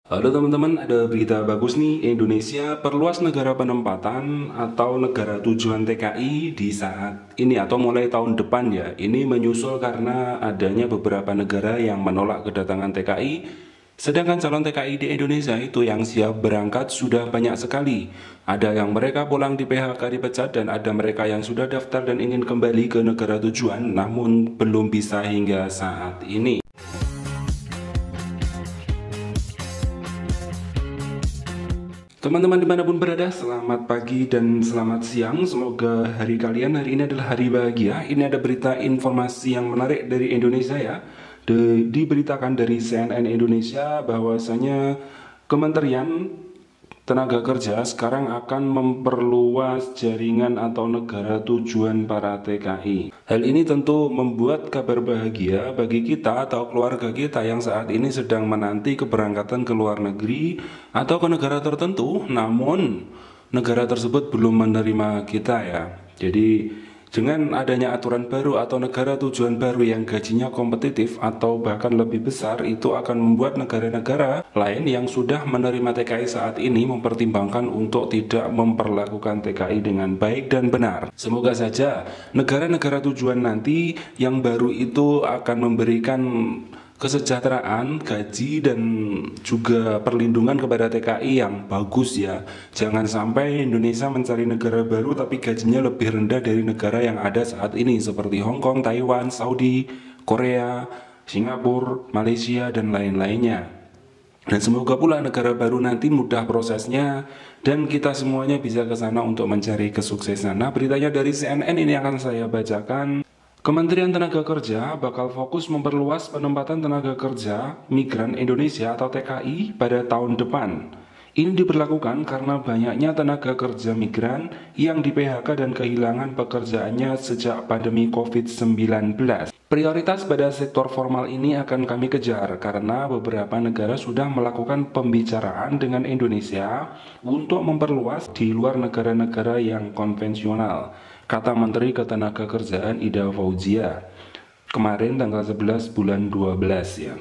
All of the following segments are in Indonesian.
Halo teman-teman, ada berita bagus nih. Indonesia perluas negara penempatan atau negara tujuan TKI di saat ini atau mulai tahun depan ya. Ini menyusul karena adanya beberapa negara yang menolak kedatangan TKI. Sedangkan calon TKI di Indonesia itu yang siap berangkat sudah banyak sekali. Ada yang mereka pulang di PHK dipecat dan ada mereka yang sudah daftar dan ingin kembali ke negara tujuan namun belum bisa hingga saat ini. Teman-teman dimanapun berada, selamat pagi dan selamat siang. Semoga hari kalian hari ini adalah hari bahagia. Ini ada berita informasi yang menarik dari Indonesia ya. Diberitakan dari CNN Indonesia bahwasanya Kementerian Tenaga Kerja sekarang akan memperluas jaringan atau negara tujuan para TKI. Hal ini tentu membuat kabar bahagia bagi kita atau keluarga kita yang saat ini sedang menanti keberangkatan ke luar negeri atau ke negara tertentu, namun negara tersebut belum menerima kita ya. Jadi dengan adanya aturan baru atau negara tujuan baru yang gajinya kompetitif atau bahkan lebih besar, itu akan membuat negara-negara lain yang sudah menerima TKI saat ini mempertimbangkan untuk tidak memperlakukan TKI dengan baik dan benar. Semoga saja negara-negara tujuan nanti yang baru itu akan memberikan kesejahteraan, gaji, dan juga perlindungan kepada TKI yang bagus ya. Jangan sampai Indonesia mencari negara baru tapi gajinya lebih rendah dari negara yang ada saat ini seperti Hong Kong, Taiwan, Saudi, Korea, Singapura, Malaysia, dan lain-lainnya. Dan semoga pula negara baru nanti mudah prosesnya dan kita semuanya bisa ke sana untuk mencari kesuksesan. Nah, beritanya dari CNN ini akan saya bacakan. Kementerian Tenaga Kerja bakal fokus memperluas penempatan tenaga kerja migran Indonesia atau TKI pada tahun depan. Ini diberlakukan karena banyaknya tenaga kerja migran yang di PHK dan kehilangan pekerjaannya sejak pandemi COVID-19. Prioritas pada sektor formal ini akan kami kejar karena beberapa negara sudah melakukan pembicaraan dengan Indonesia untuk memperluas di luar negara-negara yang konvensional, kata Menteri Ketenagakerjaan Ida Fauzia kemarin tanggal 11 bulan 12 ya.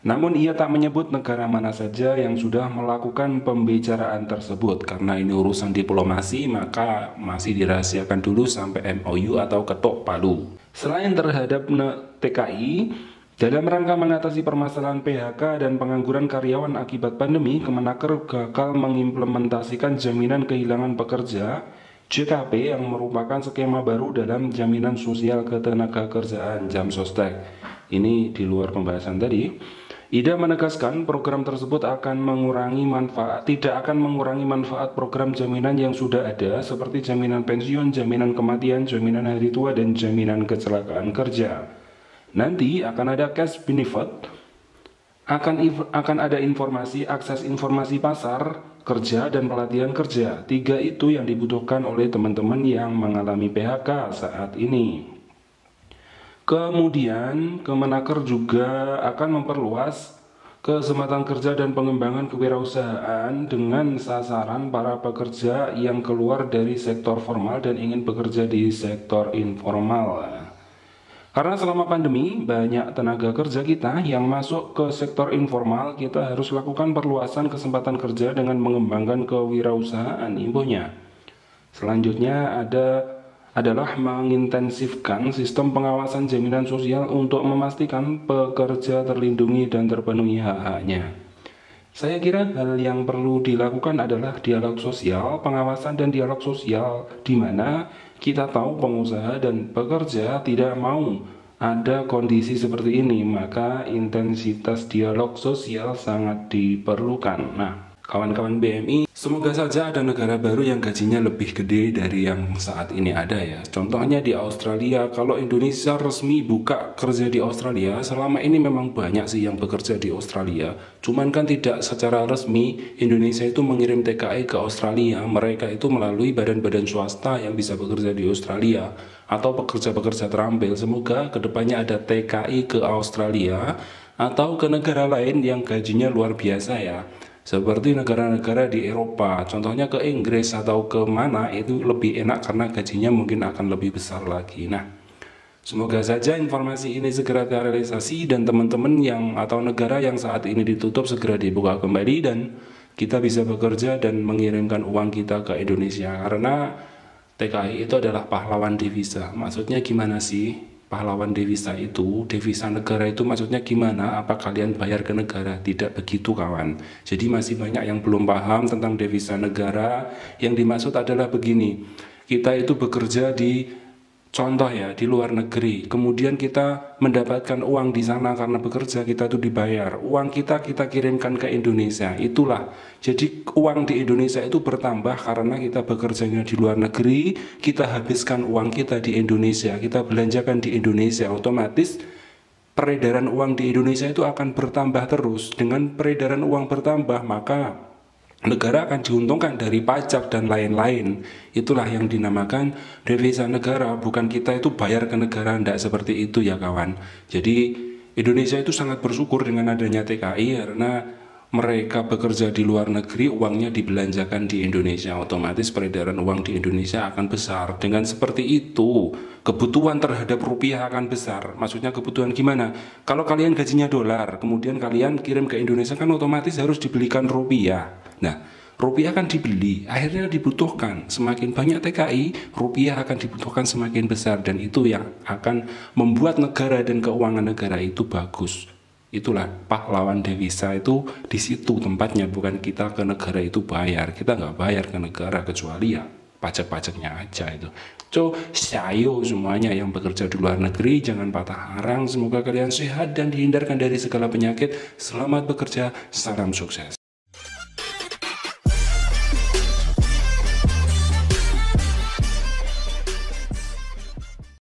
Namun ia tak menyebut negara mana saja yang sudah melakukan pembicaraan tersebut karena ini urusan diplomasi, maka masih dirahasiakan dulu sampai MOU atau ketok palu. Selain terhadap TKI, dalam rangka mengatasi permasalahan PHK dan pengangguran karyawan akibat pandemi, Kemenaker gagal mengimplementasikan jaminan kehilangan pekerja JKP yang merupakan skema baru dalam jaminan sosial ketenagakerjaan Jamsostek. Ini di luar pembahasan tadi. Ida menegaskan program tersebut tidak akan mengurangi manfaat program jaminan yang sudah ada seperti jaminan pensiun, jaminan kematian, jaminan hari tua, dan jaminan kecelakaan kerja. Nanti akan ada cash benefit, akan ada akses informasi pasar kerja dan pelatihan kerja. 3 itu yang dibutuhkan oleh teman-teman yang mengalami PHK saat ini. Kemudian Kemenaker juga akan memperluas kesempatan kerja dan pengembangan kewirausahaan dengan sasaran para pekerja yang keluar dari sektor formal dan ingin bekerja di sektor informal. Karena selama pandemi banyak tenaga kerja kita yang masuk ke sektor informal, kita harus lakukan perluasan kesempatan kerja dengan mengembangkan kewirausahaan imbuhnya. Selanjutnya adalah mengintensifkan sistem pengawasan jaminan sosial untuk memastikan pekerja terlindungi dan terpenuhi hak-haknya. Saya kira hal yang perlu dilakukan adalah dialog sosial, pengawasan dan dialog sosial di mana kita tahu pengusaha dan pekerja tidak mau ada kondisi seperti ini, maka intensitas dialog sosial sangat diperlukan. Nah, kawan-kawan BMI, semoga saja ada negara baru yang gajinya lebih gede dari yang saat ini ada ya. Contohnya di Australia, kalau Indonesia resmi buka kerja di Australia, selama ini memang banyak sih yang bekerja di Australia. Cuman kan tidak secara resmi Indonesia itu mengirim TKI ke Australia, mereka itu melalui badan-badan swasta yang bisa bekerja di Australia atau pekerja-pekerja terampil. Semoga kedepannya ada TKI ke Australia atau ke negara lain yang gajinya luar biasa ya. Seperti negara-negara di Eropa, contohnya ke Inggris atau ke mana, itu lebih enak karena gajinya mungkin akan lebih besar lagi. Nah, Semoga saja informasi ini segera terrealisasi dan teman-teman yang atau negara yang saat ini ditutup segera dibuka kembali dan kita bisa bekerja dan mengirimkan uang kita ke Indonesia, karena TKI itu adalah pahlawan devisa. Maksudnya gimana sih pahlawan devisa itu? Devisa negara itu maksudnya gimana? Apa kalian bayar ke negara? Tidak begitu kawan. Jadi masih banyak yang belum paham tentang devisa negara. Yang dimaksud adalah begini, kita itu bekerja di contoh ya, di luar negeri, kemudian kita mendapatkan uang di sana karena bekerja, kita tuh dibayar. Uang kita kirimkan ke Indonesia. Itulah. Jadi uang di Indonesia itu bertambah karena kita bekerjanya di luar negeri, kita habiskan uang kita di Indonesia, kita belanjakan di Indonesia, otomatis peredaran uang di Indonesia itu akan bertambah terus. Dengan peredaran uang bertambah, maka negara akan diuntungkan dari pajak dan lain-lain. Itulah yang dinamakan devisa negara. Bukan kita itu bayar ke negara, tidak seperti itu ya kawan. Jadi Indonesia itu sangat bersyukur dengan adanya TKI, karena mereka bekerja di luar negeri, uangnya dibelanjakan di Indonesia, otomatis peredaran uang di Indonesia akan besar. Dengan seperti itu, kebutuhan terhadap rupiah akan besar. Maksudnya kebutuhan gimana? Kalau kalian gajinya dolar, kemudian kalian kirim ke Indonesia, kan otomatis harus dibelikan rupiah. Nah, rupiah akan dibeli, akhirnya dibutuhkan. Semakin banyak TKI, rupiah akan dibutuhkan semakin besar, dan itu yang akan membuat negara dan keuangan negara itu bagus. Itulah pahlawan devisa itu di situ tempatnya, bukan kita ke negara itu bayar. Kita nggak bayar ke negara kecuali ya pajak-pajaknya aja itu. So, sayo semuanya yang bekerja di luar negeri, jangan patah arang. Semoga kalian sehat dan dihindarkan dari segala penyakit. Selamat bekerja, salam sukses.